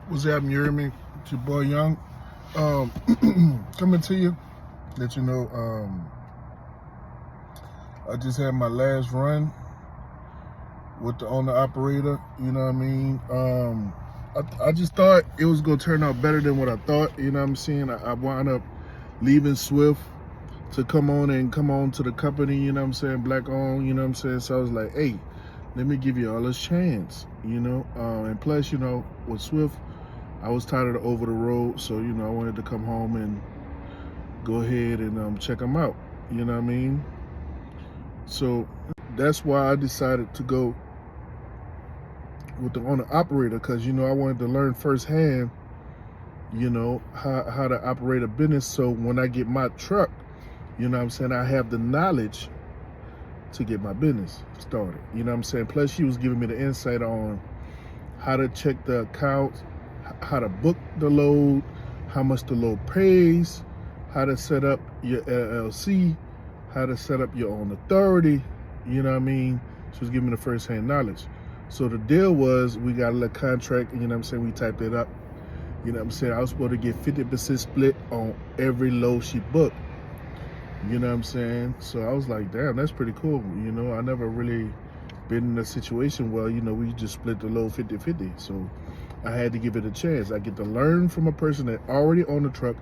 What's happening? You hear me? It's your boy Young. Coming to you. Let you know, I just had my last run with the owner operator. You know what I mean? I just thought it was gonna turn out better than what I thought. You know what I'm saying? I wound up leaving Swift to come on to the company. You know what I'm saying? Black owned. You know what I'm saying? So I was like, hey, let me give you all this chance. You know, and plus, you know, with Swift, I was tired of over the road, so you know I wanted to come home and go ahead and check them out. You know what I mean? So that's why I decided to go with the owner operator, because you know I wanted to learn firsthand, you know, how to operate a business. So when I get my truck, you know what I'm saying, I have the knowledge to get my business started. You know what I'm saying? Plus she was giving me the insight on how to check the accounts, how to book the load, how much the load pays, how to set up your LLC, how to set up your own authority. You know what I mean? She was giving me the first-hand knowledge. So the deal was, we got a little contract, you know what I'm saying, we typed it up. You know what I'm saying? I was supposed to get 50% split on every load she booked. You know what I'm saying? So I was like, damn, that's pretty cool. You know, I never really been in a situation where, you know, we just split the load 50-50. So I had to give it a chance. I get to learn from a person that already owned the truck,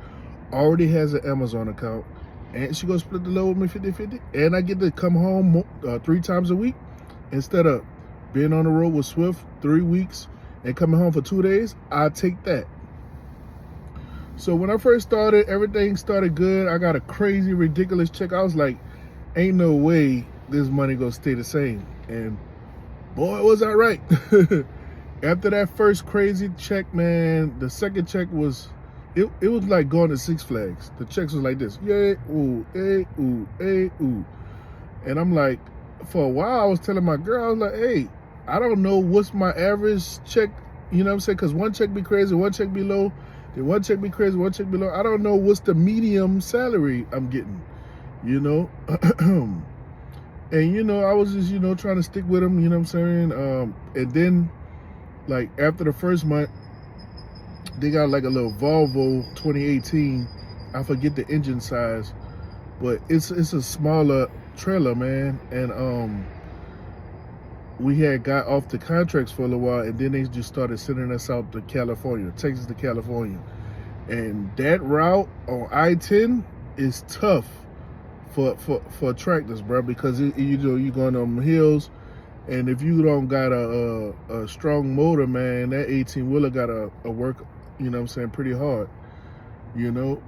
already has an Amazon account, and she gonna split the load with me 50-50. And I get to come home 3 times a week instead of being on the road with Swift 3 weeks and coming home for 2 days. I take that. So when I first started, everything started good. I got a crazy, ridiculous check. I was like, ain't no way this money gonna stay the same. And boy, was I right. After that first crazy check, man, the second check was, it was like going to Six Flags. The checks was like this. Yeah, ooh, eh, ooh, eh, ooh. And I'm like, for a while, I was telling my girl, I was like, hey, I don't know what's my average check, you know what I'm saying? Because one check be crazy, one check be low, then one check be crazy, one check be low. I don't know what's the medium salary I'm getting, you know? And, you know, I was just, you know, trying to stick with them, you know what I'm saying? And then, like, after the first month, they got like a little Volvo 2018. I forget the engine size, but it's a smaller trailer, man. And we had got off the contracts for a little while, and then they just started sending us out to California, Texas to California. And that route on I-10 is tough for tractors, bro, because you know, you're going on hills, and if you don't got a strong motor, man, that 18-wheeler got to work, you know what I'm saying, pretty hard, you know.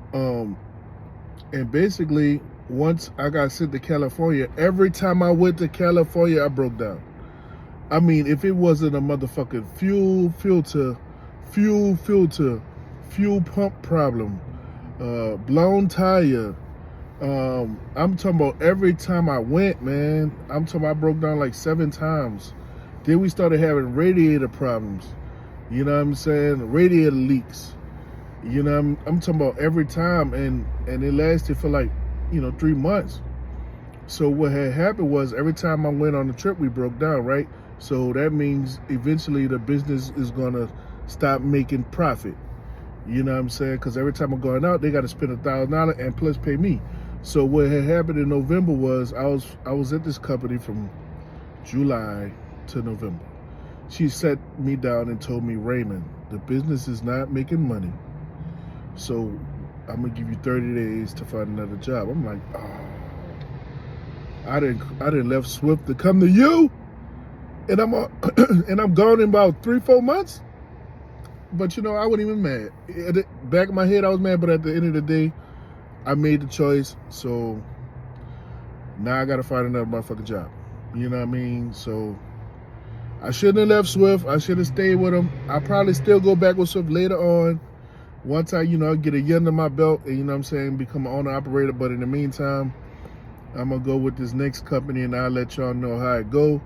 And basically, once I got sent to California, every time I went to California, I broke down. I mean, if it wasn't a motherfucking fuel filter, fuel pump problem, blown tire, I'm talking about every time I went, man, I'm talking about I broke down like 7 times. Then we started having radiator problems. You know what I'm saying? Radiator leaks. You know, I'm talking about every time, and it lasted for like, you know, 3 months. So what had happened was, every time I went on the trip, we broke down, right? So that means eventually the business is gonna stop making profit. You know what I'm saying? Because every time I'm going out, they got to spend $1,000 and plus pay me. So what had happened in November was, I was at this company from July to November. She sat me down and told me, Raymond, the business is not making money, so I'm gonna give you 30 days to find another job. I'm like, oh, I didn't left Swift to come to you, and I'm gone in about 3-4 months. But you know, I wasn't even mad. At the back of my head, I was mad, but at the end of the day, I made the choice. So now I gotta find another motherfucking job. You know what I mean? So I shouldn't have left Swift. I should have stayed with them. I'll probably still go back with Swift later on, once I, you know, get a year under my belt and, you know what I'm saying, become an owner operator. But in the meantime, I'm gonna go with this next company, and I'll let y'all know how it go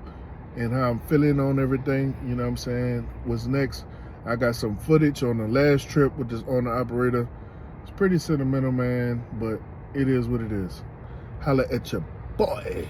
and how I'm feeling on everything. You know what I'm saying? What's next? I got some footage on the last trip with this owner operator. It's pretty sentimental, man, but it is what it is. Holla at your boy.